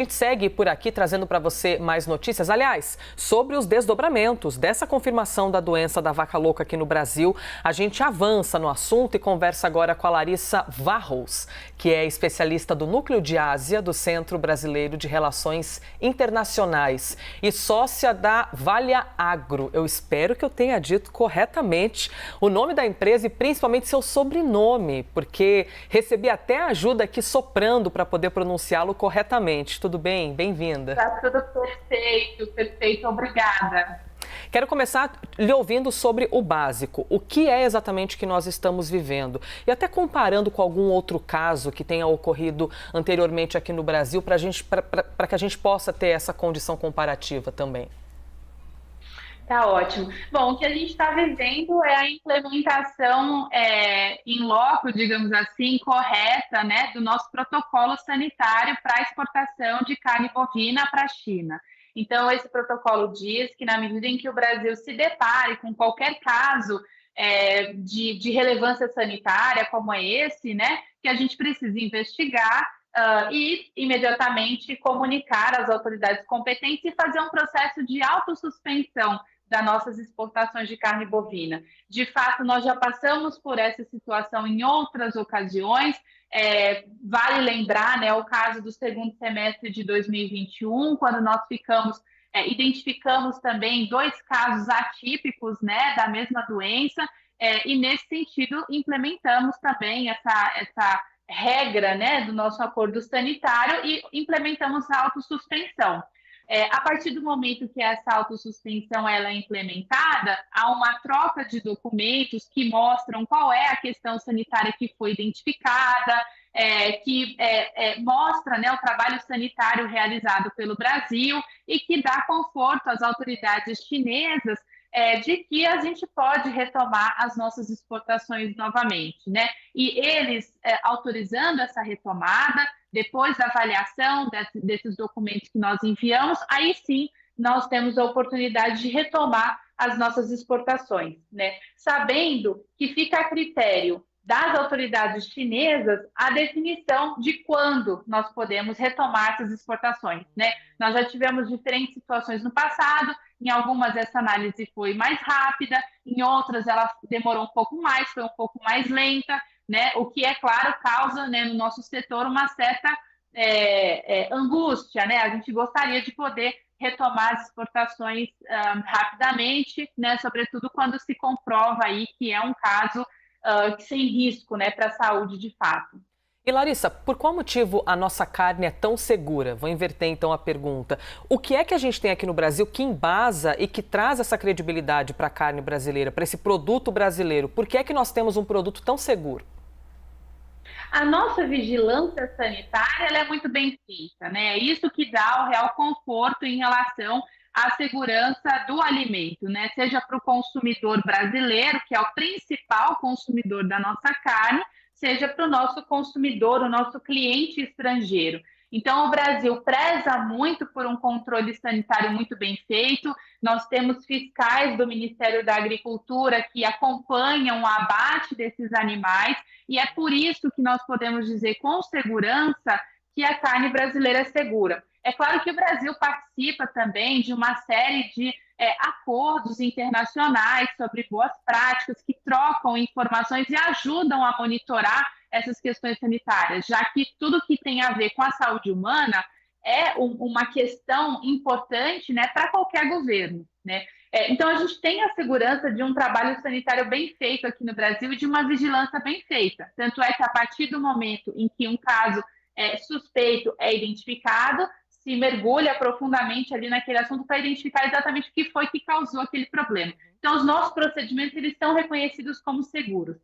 A gente segue por aqui trazendo para você mais notícias, aliás, sobre os desdobramentos dessa confirmação da doença da vaca louca aqui no Brasil. A gente avança no assunto e conversa agora com a Larissa Varros, que é especialista do Núcleo de Ásia do Centro Brasileiro de Relações Internacionais e sócia da Valia Agro. Eu espero que eu tenha dito corretamente o nome da empresa e principalmente seu sobrenome, porque recebi até ajuda aqui soprando para poder pronunciá-lo corretamente. Tudo bem? Bem-vinda. Tá tudo perfeito, perfeito, obrigada. Quero começar lhe ouvindo sobre o básico. O que é exatamente que nós estamos vivendo? E até comparando com algum outro caso que tenha ocorrido anteriormente aqui no Brasil, para que a gente possa ter essa condição comparativa também. Tá ótimo. Bom, o que a gente está vivendo é a implementação em loco, digamos assim, correta, né, do nosso protocolo sanitário para exportação de carne bovina para a China. Então, esse protocolo diz que, na medida em que o Brasil se depare com qualquer caso de relevância sanitária, como é esse, né, que a gente precisa investigar e imediatamente comunicar às autoridades competentes e fazer um processo de autossuspensão das nossas exportações de carne bovina. De fato, nós já passamos por essa situação em outras ocasiões. Vale lembrar, né, o caso do segundo semestre de 2021, quando nós identificamos também 2 casos atípicos, né, da mesma doença, e nesse sentido implementamos também essa regra, né, do nosso acordo sanitário e implementamos a autossuspensão. A partir do momento que essa autossuspensão ela é implementada, há uma troca de documentos que mostram qual é a questão sanitária que foi identificada, que mostra, né, o trabalho sanitário realizado pelo Brasil e que dá conforto às autoridades chinesas de que a gente pode retomar as nossas exportações novamente, né? E eles autorizando essa retomada, depois da avaliação desses documentos que nós enviamos, aí sim nós temos a oportunidade de retomar as nossas exportações, né? Sabendo que fica a critério das autoridades chinesas a definição de quando nós podemos retomar essas exportações, né? Nós já tivemos diferentes situações no passado, em algumas essa análise foi mais rápida, em outras ela demorou um pouco mais, foi um pouco mais lenta, né? O que, é claro, causa, né, no nosso setor uma certa angústia, né? A gente gostaria de poder retomar as exportações rapidamente, né? Sobretudo quando se comprova aí que é um caso sem risco, né, para a saúde de fato. E Larissa, por qual motivo a nossa carne é tão segura? Vou inverter então a pergunta. O que é que a gente tem aqui no Brasil que embasa e que traz essa credibilidade para a carne brasileira, para esse produto brasileiro? Por que é que nós temos um produto tão seguro? A nossa vigilância sanitária ela é muito bem feita, né? É isso que dá o real conforto em relação à segurança do alimento, né? Seja para o consumidor brasileiro, que é o principal consumidor da nossa carne, seja para o nosso consumidor, o nosso cliente estrangeiro. Então, o Brasil preza muito por um controle sanitário muito bem feito. Nós temos fiscais do Ministério da Agricultura que acompanham o abate desses animais, e é por isso que nós podemos dizer com segurança que a carne brasileira é segura. É claro que o Brasil participa também de uma série de acordos internacionais sobre boas práticas que trocam informações e ajudam a monitorar essas questões sanitárias, já que tudo que tem a ver com a saúde humana é uma questão importante, né, para qualquer governo, né? Então, a gente tem a segurança de um trabalho sanitário bem feito aqui no Brasil e de uma vigilância bem feita. Tanto é que, a partir do momento em que um caso suspeito é identificado, se mergulha profundamente ali naquele assunto para identificar exatamente o que foi que causou aquele problema. Então, os nossos procedimentos eles são reconhecidos como seguros.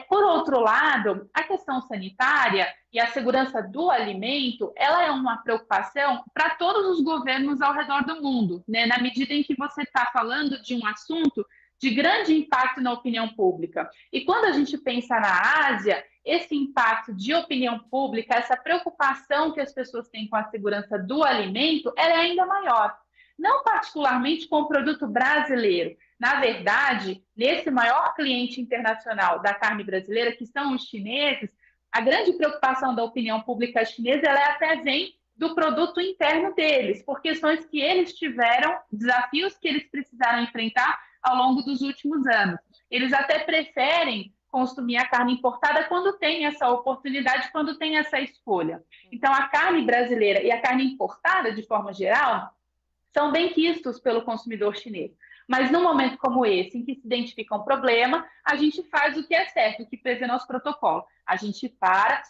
Por outro lado, a questão sanitária e a segurança do alimento, ela é uma preocupação para todos os governos ao redor do mundo, né? Na medida em que você está falando de um assunto de grande impacto na opinião pública. E quando a gente pensa na Ásia, esse impacto de opinião pública, essa preocupação que as pessoas têm com a segurança do alimento, ela é ainda maior. Não particularmente com o produto brasileiro. Na verdade, nesse maior cliente internacional da carne brasileira, que são os chineses, a grande preocupação da opinião pública chinesa ela até vem do produto interno deles, por questões que eles tiveram, desafios que eles precisaram enfrentar ao longo dos últimos anos. Eles até preferem consumir a carne importada quando tem essa oportunidade, quando tem essa escolha. Então, a carne brasileira e a carne importada, de forma geral, são bem quistos pelo consumidor chinês. Mas num momento como esse, em que se identifica um problema, a gente faz o que é certo, o que prevê nosso protocolo. A gente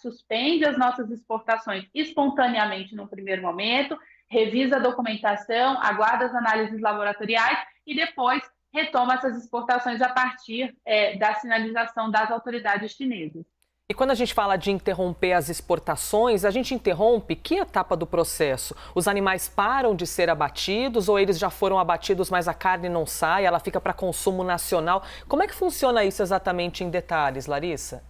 suspende as nossas exportações espontaneamente num primeiro momento, revisa a documentação, aguarda as análises laboratoriais e depois retoma essas exportações a partir da sinalização das autoridades chinesas. E quando a gente fala de interromper as exportações, a gente interrompe que etapa do processo? Os animais param de ser abatidos ou eles já foram abatidos, mas a carne não sai, ela fica para consumo nacional? Como é que funciona isso exatamente em detalhes, Larissa?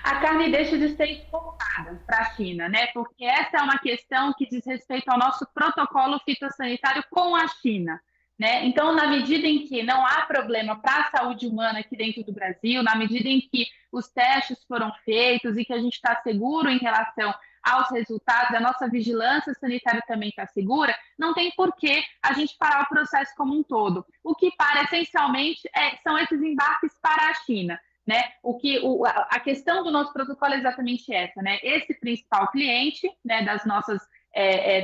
A carne deixa de ser exportada para a China, né? Porque essa é uma questão que diz respeito ao nosso protocolo fitossanitário com a China. Né? Então, na medida em que não há problema para a saúde humana aqui dentro do Brasil, na medida em que os testes foram feitos e que a gente está seguro em relação aos resultados, a nossa vigilância sanitária também está segura, não tem por que a gente parar o processo como um todo. O que para, essencialmente, são esses embarques para a China. Né? A questão do nosso protocolo é exatamente essa, né? Esse principal cliente, né,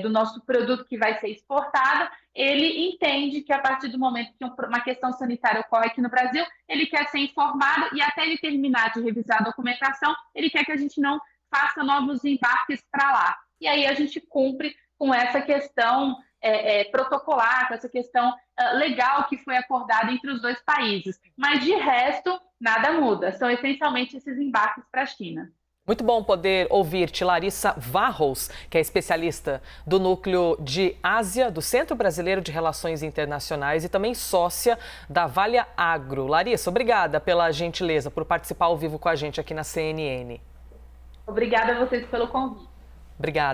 do nosso produto que vai ser exportado, ele entende que a partir do momento que uma questão sanitária ocorre aqui no Brasil, ele quer ser informado e até ele terminar de revisar a documentação, ele quer que a gente não faça novos embarques para lá. E aí a gente cumpre com essa questão protocolar, com essa questão legal que foi acordada entre os dois países. Mas, de resto, nada muda. São essencialmente esses embarques para a China. Muito bom poder ouvir-te, Larissa Varros, que é especialista do Núcleo de Ásia do Centro Brasileiro de Relações Internacionais e também sócia da Valha Agro. Larissa, obrigada pela gentileza, por participar ao vivo com a gente aqui na CNN. Obrigada a vocês pelo convite. Obrigada.